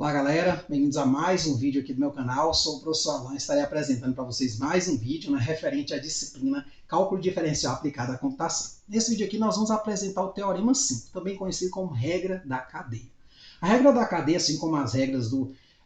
Olá galera, bem-vindos a mais um vídeo aqui do meu canal. Sou o professor Alan e estarei apresentando para vocês mais um vídeo referente à disciplina Cálculo Diferencial Aplicado à Computação. Nesse vídeo aqui nós vamos apresentar o Teorema 5, também conhecido como regra da cadeia. A regra da cadeia, assim como as regras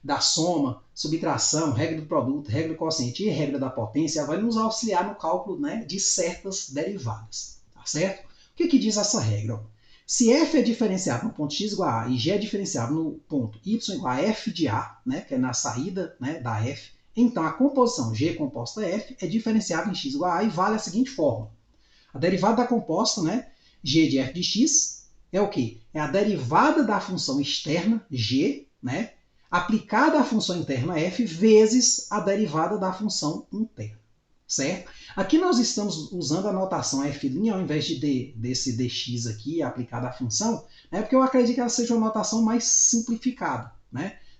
da soma, subtração, regra do produto, regra do quociente e regra da potência, vai nos auxiliar no cálculo de certas derivadas, tá certo? O que diz essa regra? Se f é diferenciável no ponto x igual a e g é diferenciável no ponto y igual a f de a, que é na saída da f, então a composição g composta f é diferenciável em x igual a e vale a seguinte fórmula. A derivada da composta, g de f de x, é o quê? É a derivada da função externa, g, aplicada à função interna f, vezes a derivada da função interna. Certo? Aqui nós estamos usando a notação f' ao invés desse dx aqui aplicado à função, porque eu acredito que ela seja uma notação mais simplificada.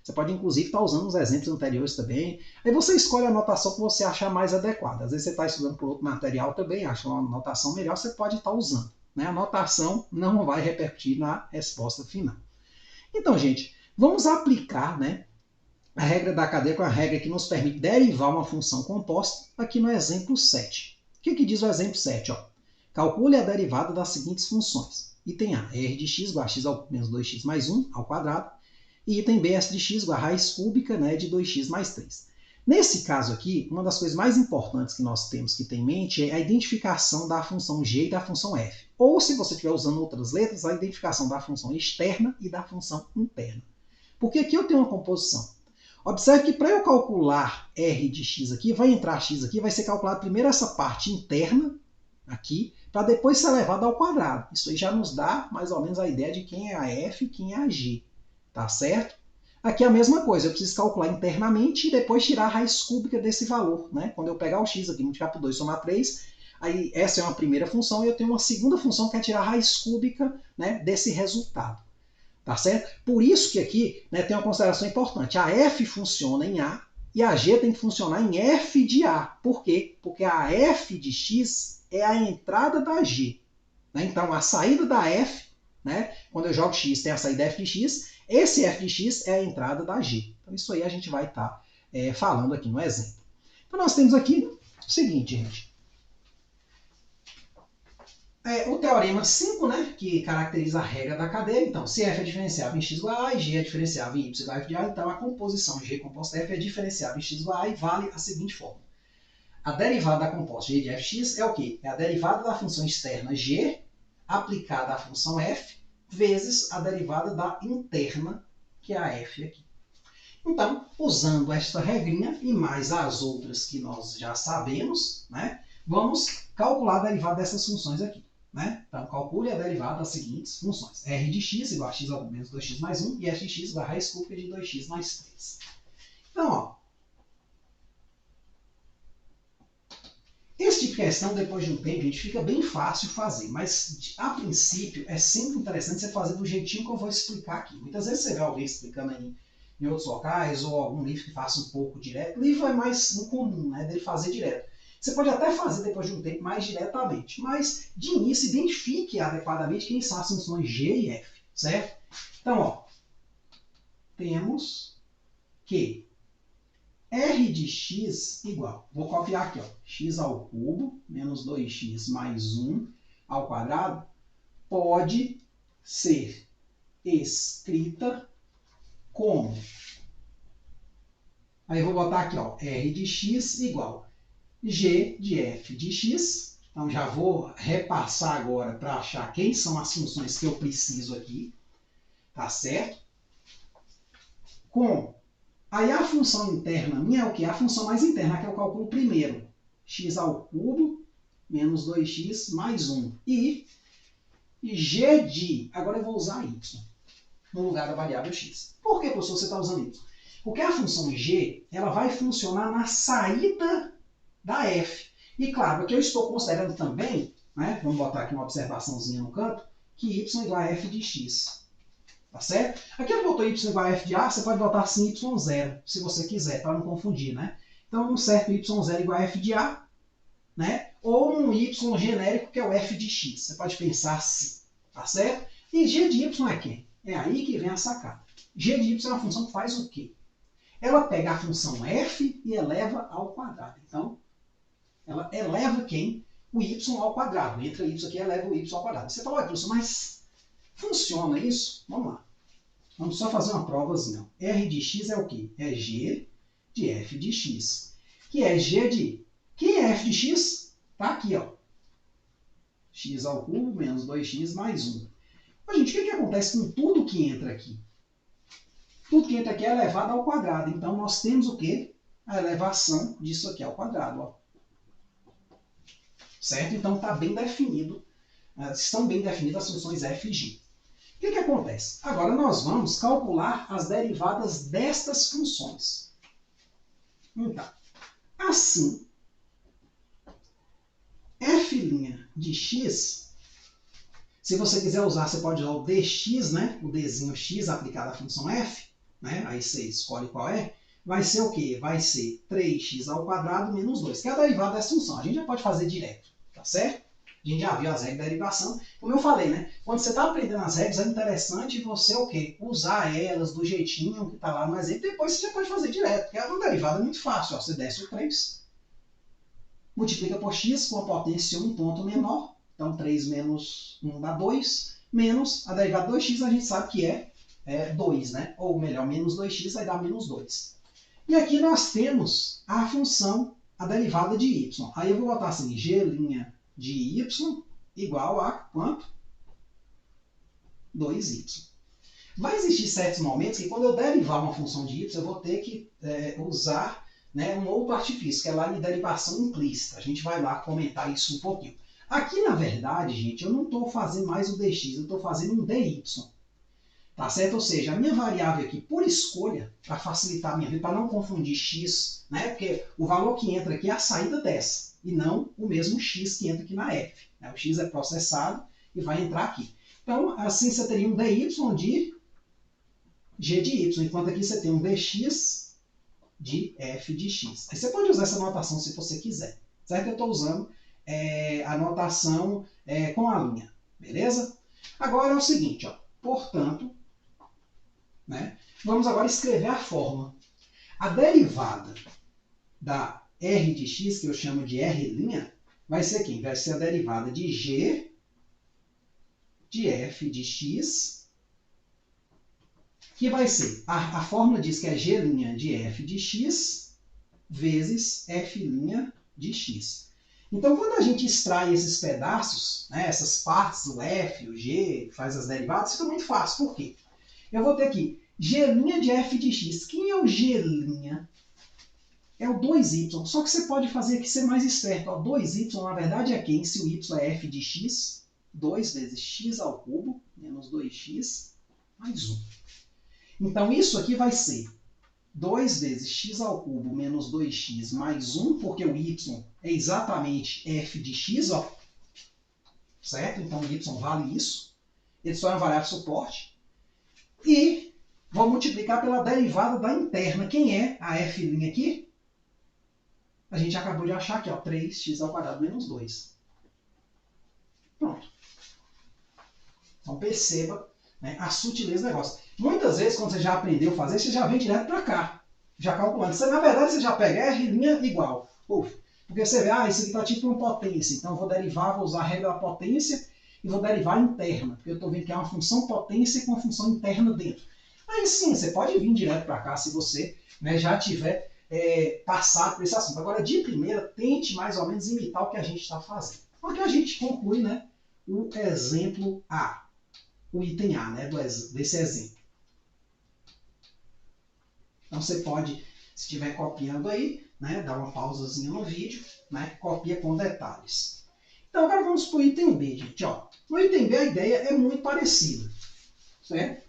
Você pode inclusive estar usando os exemplos anteriores também. Aí você escolhe a notação que você achar mais adequada. Às vezes você está estudando por outro material também, acha uma notação melhor, você pode estar usando. A notação não vai repercutir na resposta final. Então, gente, vamos aplicar, a regra da cadeia, com a regra que nos permite derivar uma função composta, aqui no exemplo 7. O que diz o exemplo 7? Calcule a derivada das seguintes funções. Item A, r de x igual a x ao menos 2x mais 1 ao quadrado. E item B, s de x igual a raiz cúbica de 2x mais 3. Nesse caso aqui, uma das coisas mais importantes que nós temos que ter em mente é a identificação da função g e da função f. Ou, se você estiver usando outras letras, a identificação da função externa e da função interna. Porque aqui eu tenho uma composição. Observe que para eu calcular r de x aqui, vai entrar x aqui, vai ser calculado primeiro essa parte interna, aqui, para depois ser elevado ao quadrado. Isso aí já nos dá mais ou menos a ideia de quem é a f e quem é a g. Tá certo? Aqui é a mesma coisa, eu preciso calcular internamente e depois tirar a raiz cúbica desse valor. Quando eu pegar o x aqui, multiplicar por 2, somar 3, aí essa é uma primeira função e eu tenho uma segunda função que é tirar a raiz cúbica desse resultado. Tá certo? Por isso que aqui tem uma consideração importante. A f funciona em A e a g tem que funcionar em f de A. Por quê? Porque a f de x é a entrada da g. Então, a saída da f, quando eu jogo x, tem a saída f de x. Esse f de x é a entrada da g. Então, isso aí a gente vai estar falando aqui no exemplo. Então, nós temos aqui o seguinte, gente. O teorema 5, que caracteriza a regra da cadeia. Então, se f é diferenciável em x igual a e g é diferenciável em y igual a f de a, então a composição g composta f é diferenciável em x igual a e vale a seguinte fórmula. A derivada da composta g de f de x é o quê? É a derivada da função externa g aplicada à função f vezes a derivada da interna, que é a f aqui. Então, usando esta regrinha e mais as outras que nós já sabemos, vamos calcular a derivada dessas funções aqui. Então, calcule a derivada das seguintes funções. R de x igual a x ao menos 2x mais 1 e f de x igual a raiz cúbica de 2x mais 3. Então, esse tipo de questão, depois de um tempo, gente, fica bem fácil fazer, mas a princípio é sempre interessante você fazer do jeitinho que eu vou explicar aqui. Muitas vezes você vê alguém explicando em outros locais ou algum livro que faça um pouco direto. O livro é mais incomum, dele fazer direto. Você pode até fazer depois de um tempo mais diretamente, mas de início identifique adequadamente quem são as funções g e f, certo? Então, temos que r de x igual, vou copiar aqui, x ao cubo menos 2x mais 1 ao quadrado, pode ser escrita como, aí eu vou botar aqui, r de x igual g de f de x. Então, já vou repassar agora para achar quem são as funções que eu preciso aqui. Tá certo? Aí a função interna minha é o quê? A função mais interna, que eu calculo primeiro. X ao cubo menos 2x mais 1. E g de... Agora eu vou usar y no lugar da variável x. Por que, professor, você está usando y? Porque a função g ela vai funcionar na saída da f. E claro, aqui eu estou considerando também, vamos botar aqui uma observaçãozinha no canto, que y igual a f de x. Tá certo? Aqui eu botou y igual a f de a, você pode botar assim y0, se você quiser, para não confundir, Então, um certo y0 igual a f de a, ou um y genérico, que é o f de x. Você pode pensar assim, tá certo? E g de y é quem? É aí que vem a sacada. g de y é uma função que faz o quê? Ela pega a função f e eleva ao quadrado. Então, ela eleva quem? O y ao quadrado. Entra y aqui e eleva o y ao quadrado. Você falou, professor, mas funciona isso? Vamos lá. Vamos só fazer uma provazinha. R de x é o quê? É g de f de x. Que é g de... Quem é f de x? Está aqui, ó. X ao cubo menos 2x mais 1. Mas, gente, o que acontece com tudo que entra aqui? Tudo que entra aqui é elevado ao quadrado. Então, nós temos o quê? A elevação disso aqui ao quadrado. Ó. Certo? Então, está bem definido. Estão bem definidas as funções f e g. O que acontece? Agora, nós vamos calcular as derivadas destas funções. Então, assim, f' de x, se você quiser usar, você pode usar o dx, né? O dzinho x aplicado à função f, né? Aí você escolhe qual é. Vai ser o quê? Vai ser 3x ao quadrado menos 2, que é a derivada dessa função. A gente já pode fazer direto, tá certo? A gente já viu as regras de derivação. Como eu falei, né? Quando você está aprendendo as regras, é interessante você o quê? Usar elas do jeitinho que está lá no exemplo. Depois você já pode fazer direto, porque a derivada é muito fácil. Ó. Você desce o 3, multiplica por x com a potência 1 ponto menor. Então, 3 menos 1 dá 2. Menos a derivada de 2x, a gente sabe que é 2, né? Ou melhor, menos 2x vai dar menos 2. E aqui nós temos a função, a derivada de y. Aí eu vou botar assim, g' de y igual a quanto? 2y. Vai existir certos momentos que quando eu derivar uma função de y, eu vou ter que usar, né, um outro artifício, que é lá de derivação implícita. A gente vai lá comentar isso um pouquinho. Aqui, na verdade, gente, eu não estou fazendo mais o dx, eu estou fazendo um dy. Tá certo? Ou seja, a minha variável aqui, por escolha, para facilitar a minha vida, para não confundir x, né? Porque o valor que entra aqui é a saída dessa, e não o mesmo x que entra aqui na f. Né? O x é processado e vai entrar aqui. Então, assim você teria um dy de g de y, enquanto aqui você tem um dx de f de x. Aí você pode usar essa notação se você quiser. Certo? Eu estou usando a notação com a linha. Beleza? Agora é o seguinte, ó. Portanto, né, vamos agora escrever a fórmula. A derivada da r de x, que eu chamo de r', vai ser quem? Vai ser a derivada de g de f de x, que vai ser, a fórmula diz que é g' de f de x vezes f' de x. Então, quando a gente extrai esses pedaços, né, essas partes, o f, o g, faz as derivadas, fica muito fácil. Por quê? Eu vou ter aqui g' de f de x. Quem é o g'? É o 2y. Só que você pode fazer aqui ser mais esperto. O 2y, na verdade, é quem? Se o y é f de x, 2 vezes x ao cubo, menos 2x, mais 1. Então, isso aqui vai ser 2 vezes x ao cubo menos 2x mais 1, porque o y é exatamente f de x, ó. Certo? Então, o y vale isso. Ele só é uma variável suporte. E vou multiplicar pela derivada da interna. Quem é a f' aqui? A gente acabou de achar aqui, ó, 3x ao quadrado menos 2. Pronto. Então, perceba, né, a sutileza do negócio. Muitas vezes, quando você já aprendeu a fazer, você já vem direto para cá, já calculando. Você, na verdade, você já pega r' igual. Uf, porque você vê, isso aqui está tipo uma potência. Então, eu vou derivar, vou usar a regra da potência e vou derivar a interna. Porque eu estou vendo que é uma função potência com uma função interna dentro. Aí sim, você pode vir direto para cá se você, né, já tiver passado por esse assunto. Agora, de primeira, tente mais ou menos imitar o que a gente está fazendo. Porque a gente conclui, né, o exemplo A. O item A, né, desse exemplo. Então você pode, se estiver copiando aí, né, dar uma pausazinha no vídeo, né, copia com detalhes. Então agora vamos para o item B, gente. Ó. No item B a ideia é muito parecida, certo?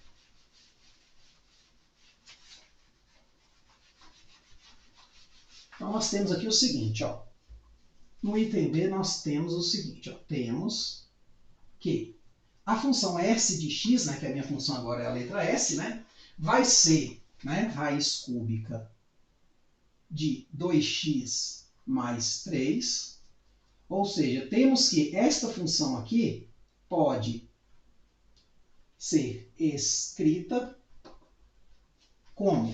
Então nós temos aqui o seguinte, ó. No item B nós temos o seguinte, ó. Temos que a função s de x, né, que a minha função agora é a letra s, né, vai ser, né, raiz cúbica de 2x mais 3. Ou seja, temos que esta função aqui pode ser escrita como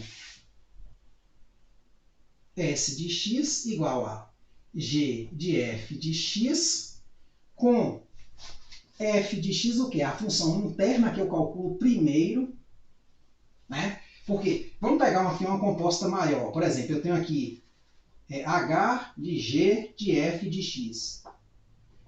S de x igual a g de f de x com f de x, o quê? A função interna que eu calculo primeiro, né? Porque, vamos pegar aqui uma composta maior. Por exemplo, eu tenho aqui h de g de f de x.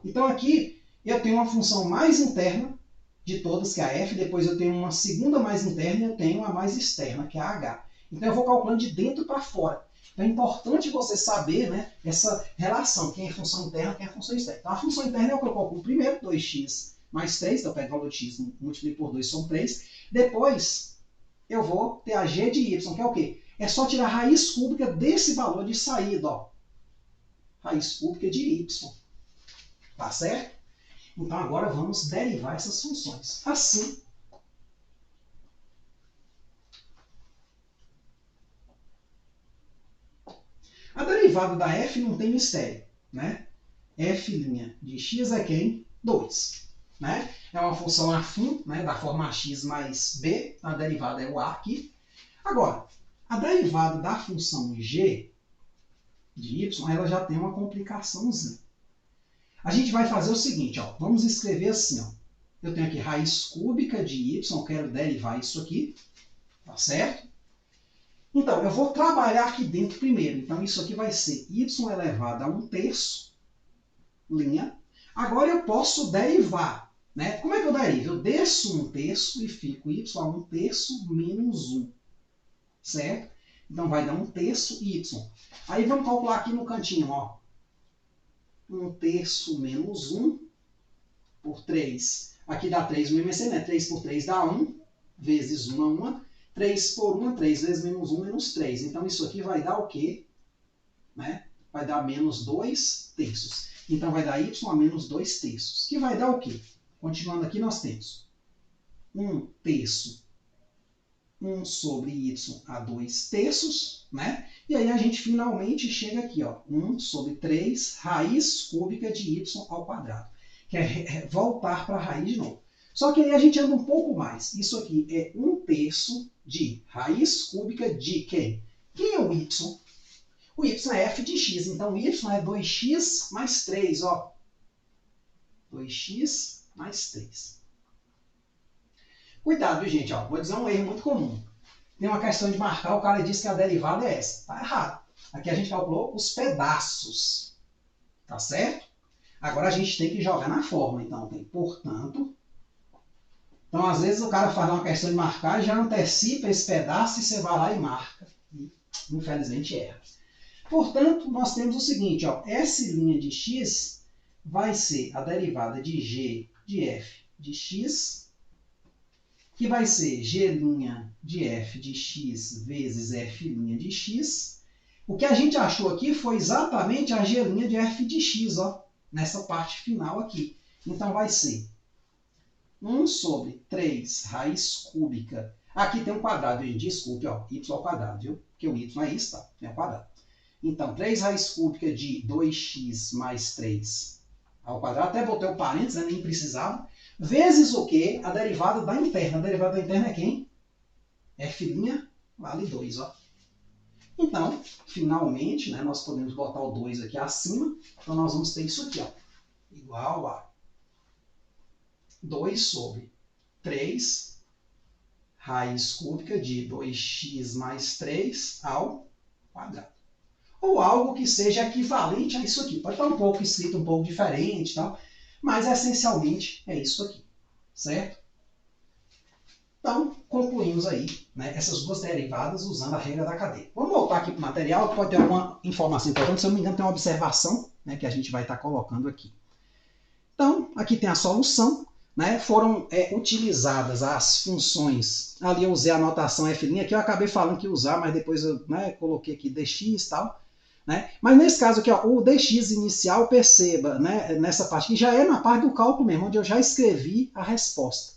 Então, aqui eu tenho uma função mais interna de todas, que é a f. Depois eu tenho uma segunda mais interna e eu tenho a mais externa, que é a h. Então, eu vou calculando de dentro para fora. Então, é importante você saber, né, essa relação, quem é função interna e quem é função externa. Então, a função interna é o que eu calculo primeiro, 2x mais 3. Então, eu pego o valor de x, multiplico por 2, são 3. Depois, eu vou ter a g de y, que é o quê? É só tirar a raiz cúbica desse valor de saída, ó. Raiz cúbica de y. Tá certo? Então, agora vamos derivar essas funções. Assim, a derivada da f não tem mistério, né? F' de x é quem? 2. Né? É uma função afim, né, da forma x mais b. A derivada é o a aqui. Agora, a derivada da função g de y, ela já tem uma complicaçãozinha. A gente vai fazer o seguinte, ó, vamos escrever assim, ó. Eu tenho aqui raiz cúbica de y, eu quero derivar isso aqui, tá certo? Então, eu vou trabalhar aqui dentro primeiro. Então, isso aqui vai ser y elevado a 1/3, linha. Agora eu posso derivar, né? Como é que eu derivo? Eu desço 1/3 e fico y a 1/3 menos 1, certo? Então, vai dar 1/3 y. Aí, vamos calcular aqui no cantinho, ó. 1/3 menos 1 por 3. Aqui dá 3 no MSN, né? 3 por 3 dá 1, vezes 1 é 1. 3 por 1 é 3, vezes menos 1, menos 3. Então, isso aqui vai dar o quê? Né? Vai dar menos 2/3. Então, vai dar y a menos 2/3. Que vai dar o quê? Continuando aqui, nós temos 1/3, 1 sobre y a 2/3, né? E aí a gente finalmente chega aqui, ó, 1 sobre 3 raiz cúbica de y ao quadrado. Que é voltar para a raiz de novo. Só que aí a gente anda um pouco mais. Isso aqui é 1/3 de raiz cúbica de quem? Quem é o y? O y é f de x. Então, o y é 2x mais 3, ó. 2x mais 3. Cuidado, gente, ó. Vou dizer um erro muito comum. Tem uma questão de marcar, o cara diz que a derivada é essa. Tá errado. Aqui a gente calculou os pedaços. Tá certo? Agora a gente tem que jogar na forma. Então, tem portanto. Então, às vezes, o cara faz uma questão de marcar e já antecipa esse pedaço e você vai lá e marca. E, infelizmente, erra. Portanto, nós temos o seguinte, ó. S' de x vai ser a derivada de g de f de x, que vai ser g' de f de x vezes f' de x. O que a gente achou aqui foi exatamente a g' de f de x, ó, nessa parte final aqui. Então, vai ser 1 sobre 3 raiz cúbica. Aqui tem um quadrado, gente. Desculpe, ó, y ao quadrado, viu? Porque o y é isso, tá? Tem um quadrado. Então, 3 raiz cúbica de 2x mais 3 ao quadrado. Até botei o parênteses, né? Nem precisava. Vezes o quê? A derivada da interna. A derivada da interna é quem? F' vale 2, ó. Então, finalmente, né, nós podemos botar o 2 aqui acima. Então, nós vamos ter isso aqui, ó. Igual a 2 sobre 3 raiz cúbica de 2x mais 3 ao quadrado. Ou algo que seja equivalente a isso aqui. Pode estar um pouco escrito, um pouco diferente, tal, mas essencialmente é isso aqui, certo? Então, concluímos aí, né, essas duas derivadas usando a regra da cadeia. Vamos voltar aqui para o material, que pode ter alguma informação importante. Se eu não me engano, tem uma observação, né, que a gente vai estar colocando aqui. Então, aqui tem a solução. Né, foram utilizadas as funções, ali eu usei a notação f', aqui eu acabei falando que ia usar, mas depois eu, né, coloquei aqui dx e tal. Né, mas nesse caso aqui, ó, o dx inicial, perceba, né, nessa parte que já é na parte do cálculo mesmo, onde eu já escrevi a resposta.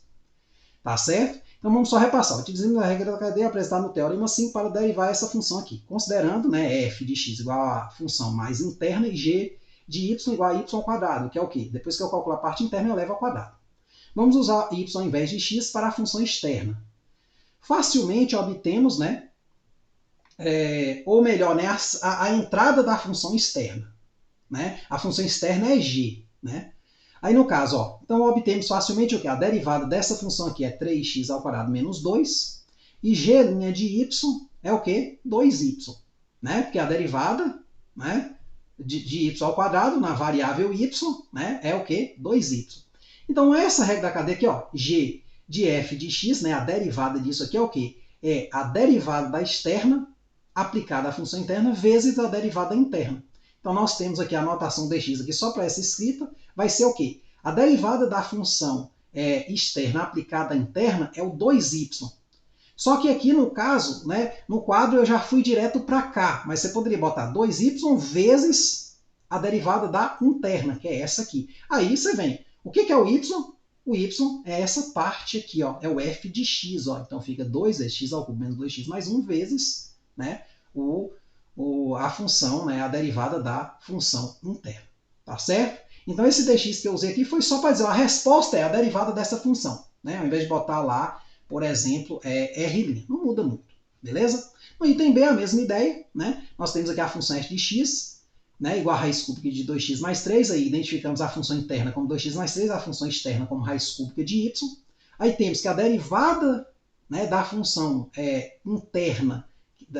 Tá certo? Então vamos só repassar. Utilizando a regra da cadeia apresentada no teorema 5 para derivar essa função aqui. Considerando, né, f de x igual a função mais interna e g de y igual a y ao quadrado, que é o quê? Depois que eu calcular a parte interna, eu levo ao quadrado. Vamos usar y ao invés de x para a função externa. facilmente obtemos, né, ou melhor, né, a entrada da função externa. Né? A função externa é g. Né? Aí no caso, ó, então obtemos facilmente o que? A derivada dessa função aqui é 3x ao quadrado menos 2, e g' de y é o quê? 2y. Né? Porque a derivada, né, de y ao quadrado na variável y, né, é o quê? 2y. Então essa regra da cadeia aqui, ó, g de f de x, né, a derivada disso aqui é o quê? É a derivada da externa aplicada à função interna vezes a derivada interna. Então, nós temos aqui a notação dx aqui só para essa escrita, vai ser o quê? A derivada da função externa aplicada à interna é o 2y. Só que aqui no caso, né, no quadro eu já fui direto para cá, mas você poderia botar 2y vezes a derivada da interna, que é essa aqui. Aí você vem, o que é o y? O y é essa parte aqui, ó, é o f de x. Ó. Então fica 2 vezes x ao cubo menos 2x mais 1 vezes, né, a função, né, a derivada da função interna. Tá certo? Então esse dx que eu usei aqui foi só para dizer, ó, a resposta é a derivada dessa função. Né? Ao invés de botar lá, por exemplo, r'. Não muda muito. Beleza? No item B, a mesma ideia. Né? Nós temos aqui a função f de x, né, igual a raiz cúbica de 2x mais 3. Aí identificamos a função interna como 2x mais 3, a função externa como raiz cúbica de y. Aí temos que a derivada, né, da função interna,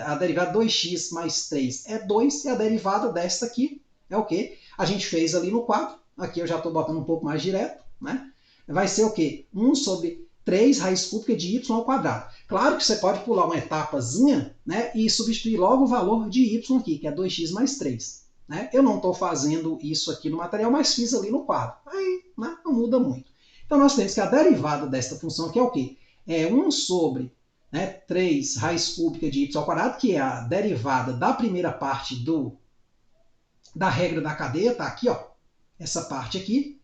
a derivada de 2x mais 3 é 2, e a derivada desta aqui é o quê? A gente fez ali no quadro, aqui eu já estou botando um pouco mais direto, né? Vai ser o quê? 1 sobre 3 raiz cúbica de y ao quadrado. Claro que você pode pular uma etapazinha, né, e substituir logo o valor de y aqui, que é 2x mais 3. Né? Eu não estou fazendo isso aqui no material, mas fiz ali no quadro. Aí, né, não muda muito. Então nós temos que a derivada desta função aqui é o quê? É 1 sobre, né, 3 raiz cúbica de y ao quadrado, que é a derivada da primeira parte da regra da cadeia, tá aqui, ó, essa parte aqui,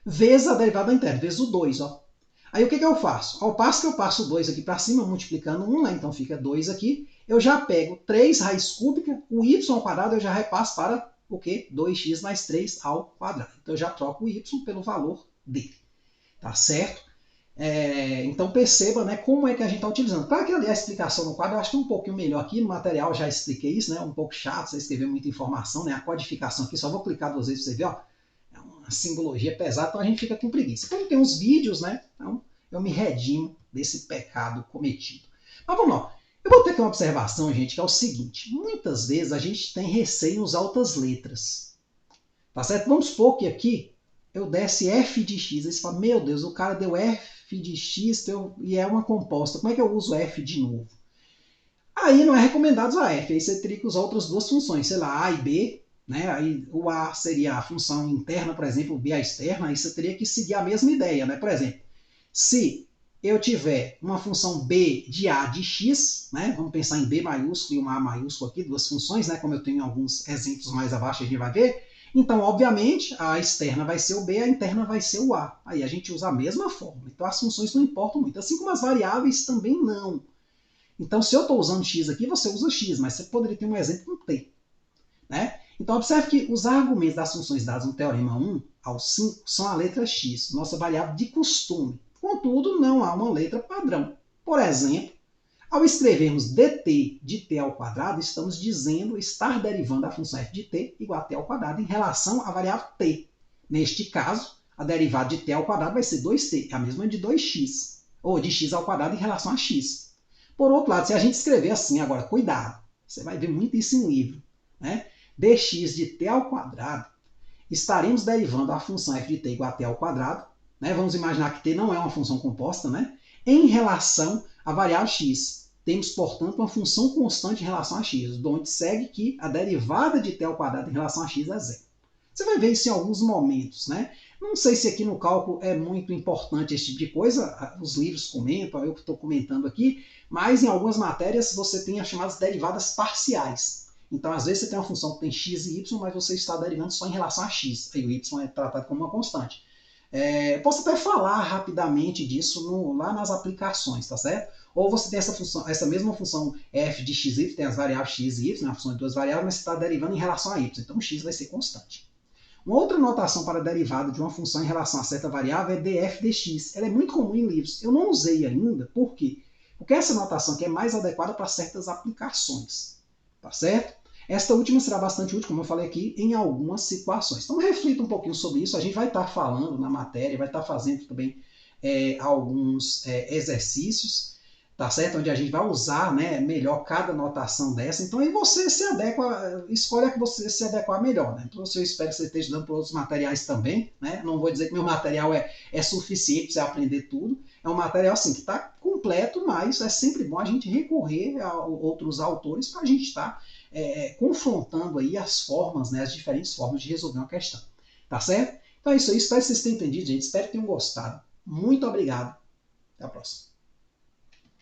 vezes a derivada da interna, vezes o 2, ó. Aí o que eu faço? Ao passo que eu passo o 2 aqui para cima, multiplicando 1, né, então fica 2 aqui, eu já pego 3 raiz cúbica, o y ao quadrado eu já repasso para o quê? 2x mais 3 ao quadrado. Então eu já troco o y pelo valor dele, tá certo? Então perceba, né, como é que a gente está utilizando. Para que ali a explicação no quadro, eu acho que é um pouquinho melhor aqui. No material eu já expliquei isso, né, um pouco chato, você escrever muita informação, né, a codificação aqui, só vou clicar 2 vezes para você ver, ó, é uma simbologia pesada, então a gente fica com preguiça. Como tem uns vídeos, né, então eu me redimo desse pecado cometido. Mas vamos lá. Eu vou ter aqui uma observação, gente, que é o seguinte. Muitas vezes a gente tem receio em usar altas letras. Tá certo? Vamos supor que aqui eu desse f de x. Aí você fala, meu Deus, o cara deu f de x e é uma composta. Como é que eu uso f de novo? Aí não é recomendado usar f. Aí você teria que usar outras duas funções, sei lá, a e b. Né? Aí o a seria a função interna, por exemplo, o b a externa. Aí você teria que seguir a mesma ideia. Né? Por exemplo, se eu tiver uma função b de a de x, né? Vamos pensar em b maiúsculo e um a maiúsculo aqui, duas funções, né? Como eu tenho alguns exemplos mais abaixo, a gente vai ver. Então, obviamente, a externa vai ser o b, a interna vai ser o a. Aí a gente usa a mesma fórmula. Então, as funções não importam muito. Assim como as variáveis também não. Então, se eu estou usando x aqui, você usa x, mas você poderia ter um exemplo com t. Né? Então, observe que os argumentos das funções dadas no teorema 1 ao 5 são a letra x, nossa variável de costume. Contudo, não há uma letra padrão. Por exemplo, ao escrevermos dt de t ao quadrado, estamos dizendo estar derivando a função f de t igual a t ao quadrado em relação à variável t. Neste caso, a derivada de t ao quadrado vai ser 2t, a mesma de 2x, ou de x ao quadrado em relação a x. Por outro lado, se a gente escrever assim, agora, cuidado, você vai ver muito isso em livro, né? Dx de t ao quadrado, estaremos derivando a função f de t igual a t ao quadrado, né? Vamos imaginar que t não é uma função composta, né? Em relação à variável x. Temos, portanto, uma função constante em relação a x, de onde segue que a derivada de t ao quadrado em relação a x é zero. Você vai ver isso em alguns momentos, né? Não sei se aqui no cálculo é muito importante esse tipo de coisa, os livros comentam, eu que estou comentando aqui, mas em algumas matérias você tem as chamadas derivadas parciais. Então, às vezes você tem uma função que tem x e y, mas você está derivando só em relação a x, aí o y é tratado como uma constante. Posso até falar rapidamente disso lá nas aplicações, tá certo? Ou você tem essa mesma função f de xy, tem as variáveis x e y, a função de duas variáveis, mas você está derivando em relação a y, então o x vai ser constante. Uma outra notação para a derivada de uma função em relação a certa variável é df dx. Ela é muito comum em livros. Eu não usei ainda, por quê? Porque essa notação aqui é mais adequada para certas aplicações, tá certo? Esta última será bastante útil, como eu falei aqui, em algumas situações. Então reflita um pouquinho sobre isso, a gente vai estar falando na matéria, vai estar fazendo também alguns exercícios, tá certo? Onde a gente vai usar, né, melhor cada notação dessa. Então aí você se adequa, escolhe a que você se adequar melhor, né? Então eu espero que você esteja dando para outros materiais também, né? Não vou dizer que meu material é suficiente para você aprender tudo. É um material assim que está completo, mas é sempre bom a gente recorrer a outros autores para a gente estar confrontando aí as formas, né, as diferentes formas de resolver uma questão. Tá certo? Então é isso aí, espero que vocês tenham entendido, gente. Espero que tenham gostado. Muito obrigado. Até a próxima.